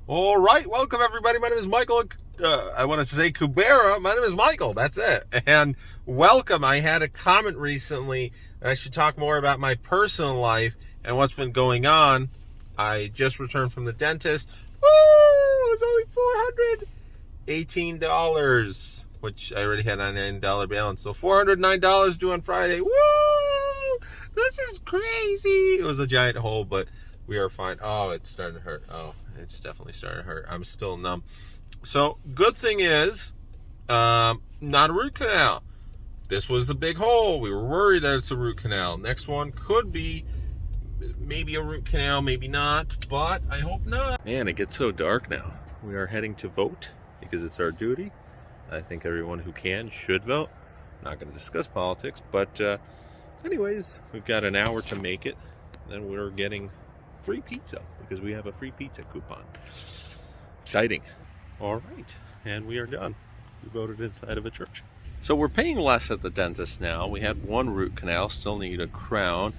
All right, welcome everybody. My name is Michael. I want to say Kubera. My name is Michael. That's it. And welcome. I had a comment recently that I should talk more about my personal life and what's been going on. I just returned from the dentist. Woo! It was only $418, which I already had a $99 balance. So $409 due on Friday. Woo! This is crazy. It was a giant hole, but we are fine. Oh, it's starting to hurt. Oh, it's definitely starting to hurt. I'm still numb. So, good thing is, not a root canal. This was a big hole. We were worried that it's a root canal. Next one could be maybe a root canal, maybe not, but I hope not. Man, it gets so dark now. We are heading to vote because it's our duty. I think everyone who can should vote. I'm not going to discuss politics, but anyways, we've got an hour to make it. Then we're getting free pizza because we have a free pizza coupon. Exciting. All right, and we are done. We voted inside of a church. So we're paying less at the dentist now. We had one root canal, still need a crown,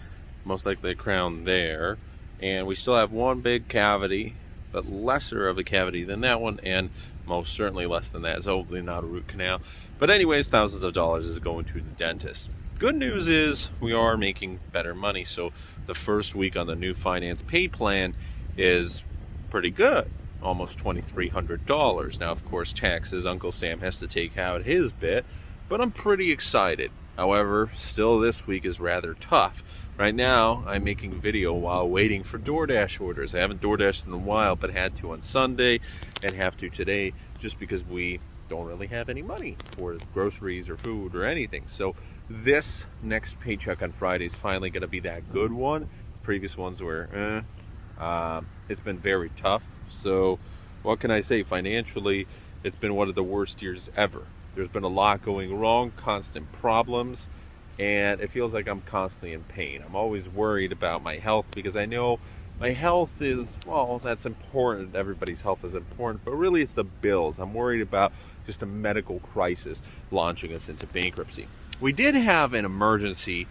most likely a crown there. And we still have one big cavity, but lesser of a cavity than that one, and most certainly less than that. It's hopefully not a root canal. But anyways, thousands of dollars is going to the dentist. Good news is we are making better money. So the first week on the new finance pay plan is pretty good. Almost $2,300. Now, of course, taxes, Uncle Sam has to take out his bit, but I'm pretty excited. However, still this week is rather tough. Right now, I'm making a video while waiting for DoorDash orders. I haven't DoorDashed in a while, but had to on Sunday and have to today just because we don't really have any money for groceries or food or anything. So this next paycheck on Friday is finally going to be that good one. Previous ones were, it's been very tough. So what can I say? Financially, it's been one of the worst years ever. There's been a lot going wrong, constant problems, and it feels like I'm constantly in pain. I'm always worried about my health because I know my health is, well, that's important. Everybody's health is important, but really it's the bills. I'm worried about just a medical crisis launching us into bankruptcy. We did have an emergency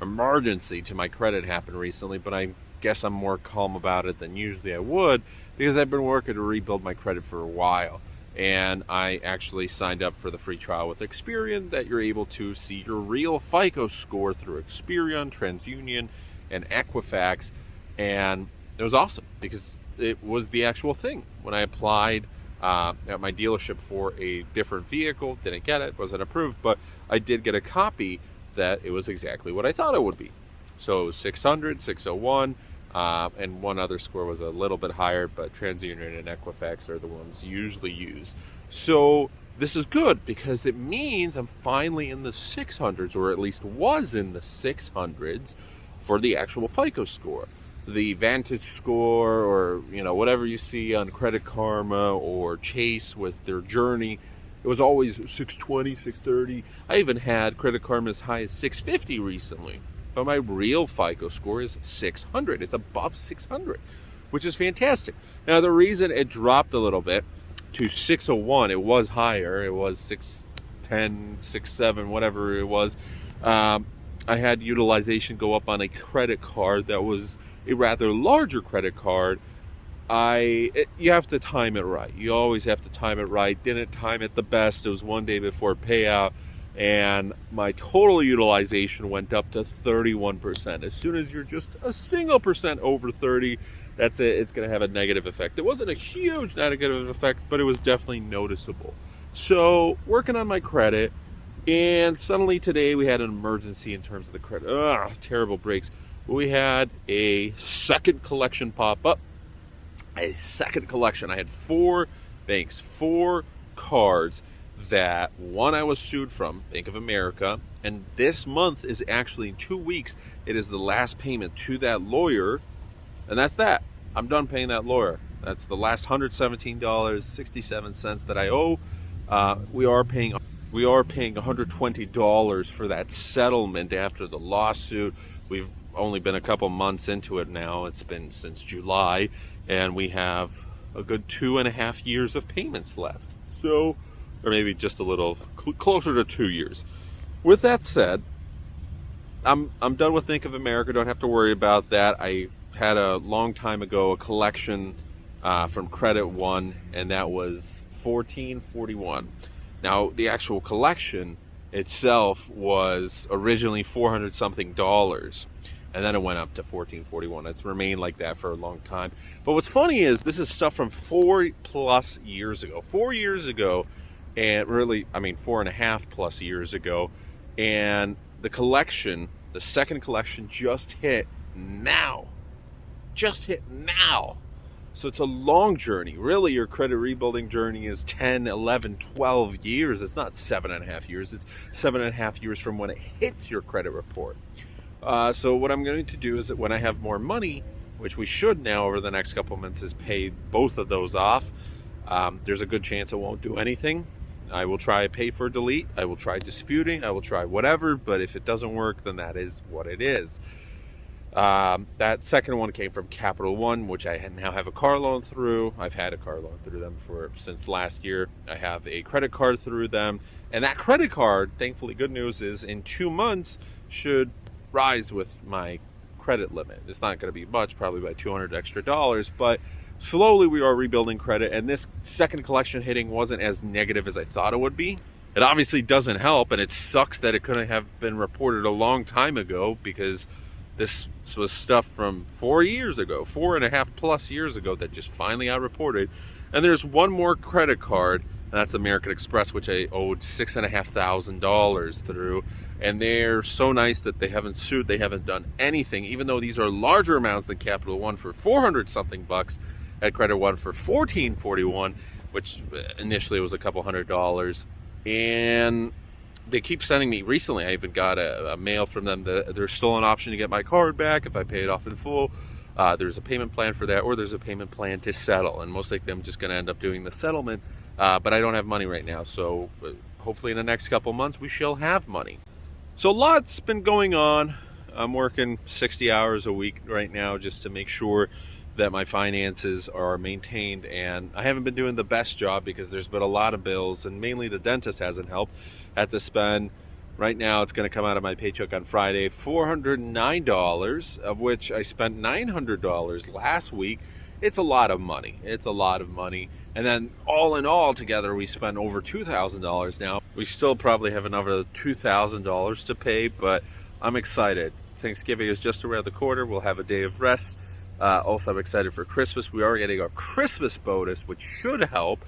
to my credit happen recently, but I guess I'm more calm about it than usually I would because I've been working to rebuild my credit for a while. And I actually signed up for the free trial with Experian that you're able to see your real FICO score through Experian, TransUnion, and Equifax. And it was awesome because it was the actual thing. When I applied at my dealership for a different vehicle, didn't get it, wasn't approved, but I did get a copy that it was exactly what I thought it would be. So it was 600, 601, and one other score was a little bit higher, but TransUnion and Equifax are the ones usually used. So this is good because it means I'm finally in the 600s, or at least was in the 600s for the actual FICO score. The Vantage score, or whatever you see on Credit Karma or Chase with their journey, it was always 620, 630. I even had Credit Karma as high as 650 recently. But my real FICO score is 600. It's above 600, which is fantastic. Now, the reason it dropped a little bit to 601, it was higher. It was 610, 67, whatever it was. I had utilization go up on a credit card that was a rather larger credit card. You have to time it right. You always have to time it right. Didn't time it the best. It was one day before payout, and my total utilization went up to 31%. As soon as you're just a single percent over 30, that's it. It's going to have a negative effect. It wasn't a huge negative effect, but it was definitely noticeable. So working on my credit, and suddenly today we had an emergency in terms of the credit. Terrible breaks. We had a second collection pop up. A second collection. I had 4 banks, 4 cards that one I was sued from, Bank of America, and this month is actually in 2 weeks. It is the last payment to that lawyer, and that's that. I'm done paying that lawyer. That's the last $117.67 that I owe. We are paying $120 for that settlement after the lawsuit. We've only been a couple months into it now. It's been since July, and we have a good 2.5 years of payments left. So, or maybe just a little closer to 2 years. With that said, I'm done with Bank of America. Don't have to worry about that. I had a long time ago a collection from Credit One, and that was $14.41. Now, the actual collection itself was originally $400 something, and then it went up to $14.41. It's remained like that for a long time. But what's funny is this is stuff from 4+ years ago. 4 years ago, and really, I mean, 4.5+ years ago, and the collection, the second collection, just hit now. So it's a long journey. Really, your credit rebuilding journey is 10, 11, 12 years. It's not 7.5 years. It's 7.5 years from when it hits your credit report. So what I'm going to do is that when I have more money, which we should now over the next couple months, is pay both of those off. There's a good chance it won't do anything. I will try pay for delete. I will try disputing. I will try whatever. But if it doesn't work, then that is what it is. That second one came from Capital One, which I now have a car loan through. I've had a car loan through them since last year. I have a credit card through them. And that credit card, thankfully, good news is in 2 months should rise with my credit limit. It's not going to be much, probably by $200 extra, but slowly we are rebuilding credit, and this second collection hitting wasn't as negative as I thought it would be. It obviously doesn't help, and it sucks that it couldn't have been reported a long time ago, because this was stuff from 4 years ago, 4.5+ years ago, that just finally got reported. And there's one more credit card, and that's American Express, which I owed $6,500 through. And they're so nice that they haven't sued, they haven't done anything, even though these are larger amounts than Capital One for $400 something bucks, at Credit One for $14.41, which initially was a couple $100. And they keep sending me, recently I even got a mail from them that there's still an option to get my card back if I pay it off in full. There's a payment plan for that, or there's a payment plan to settle, and most likely I'm just going to end up doing the settlement, but I don't have money right now, so hopefully in the next couple months we shall have money. So a lot's been going on. I'm working 60 hours a week right now just to make sure that my finances are maintained, and I haven't been doing the best job because there's been a lot of bills, and mainly the dentist hasn't helped. Had to spend, right now it's going to come out of my paycheck on Friday, $409, of which I spent $900 last week. It's a lot of money. And then all in all together, we spent over $2,000 now. We still probably have another $2,000 to pay, but I'm excited. Thanksgiving is just around the corner. We'll have a day of rest. Also, I'm excited for Christmas. We are getting our Christmas bonus, which should help.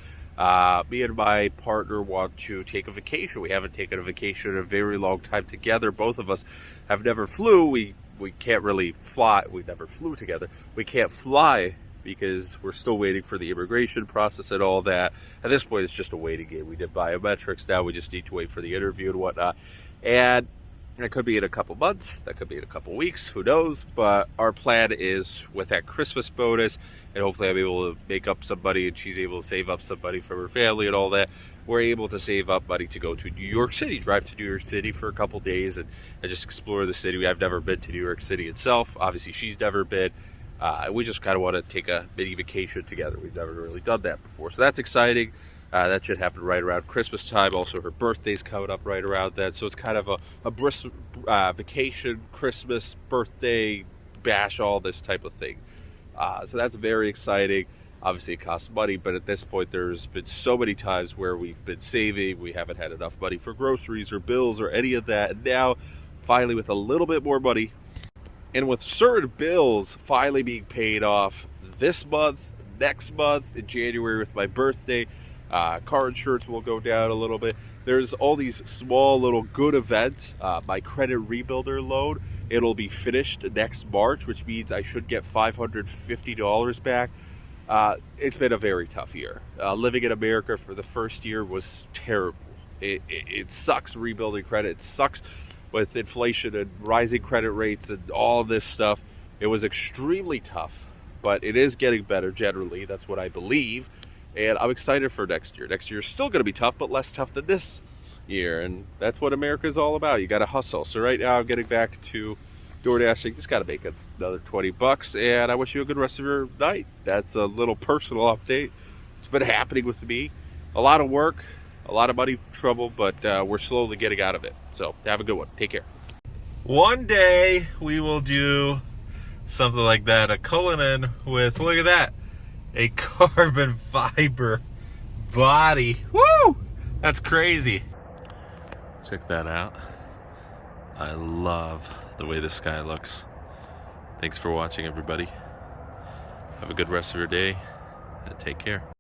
Me and my partner want to take a vacation. We haven't taken a vacation in a very long time together. Both of us have never flew. We can't really fly. We never flew together. We can't fly because we're still waiting for the immigration process and all that. At this point, it's just a waiting game. We did biometrics. Now we just need to wait for the interview and whatnot. And that could be in a couple months. That could be in a couple weeks. Who knows? But our plan is with that Christmas bonus, and hopefully I'm able to make up some money and she's able to save up some money for her family and all that. We're able to save up money to go to New York City, drive to New York City for a couple days and just explore the city. I've never been to New York City itself. Obviously, she's never been. We just kind of want to take a mini vacation together. We've never really done that before. So that's exciting. That should happen right around Christmas time. Also, her birthday's coming up right around that. So it's kind of a brisk vacation, Christmas, birthday, bash, all this type of thing. So that's very exciting. Obviously, it costs money, but at this point, there's been so many times where we've been saving. We haven't had enough money for groceries or bills or any of that. And now, finally, with a little bit more money, and with certain bills finally being paid off this month, next month, in January with my birthday, car insurance will go down a little bit. There's all these small little good events. My credit rebuilder loan, it'll be finished next March, which means I should get $550 back. It's been a very tough year. Living in America for the first year was terrible. It sucks rebuilding credit. It sucks with inflation and rising credit rates and all this stuff. It was extremely tough, but it is getting better generally. That's what I believe. And I'm excited for next year. Next year is still going to be tough, but less tough than this year. And that's what America is all about. You got to hustle. So right now I'm getting back to DoorDashing. Just got to make another $20. And I wish you a good rest of your night. That's a little personal update. It's been happening with me. A lot of work, a lot of money trouble, but we're slowly getting out of it. So have a good one. Take care. One day we will do something like that. A Cullinan with, look at that. a carbon fiber body. Woo! That's crazy. Check that out. I love the way the sky looks. Thanks for watching, everybody. Have a good rest of your day and take care.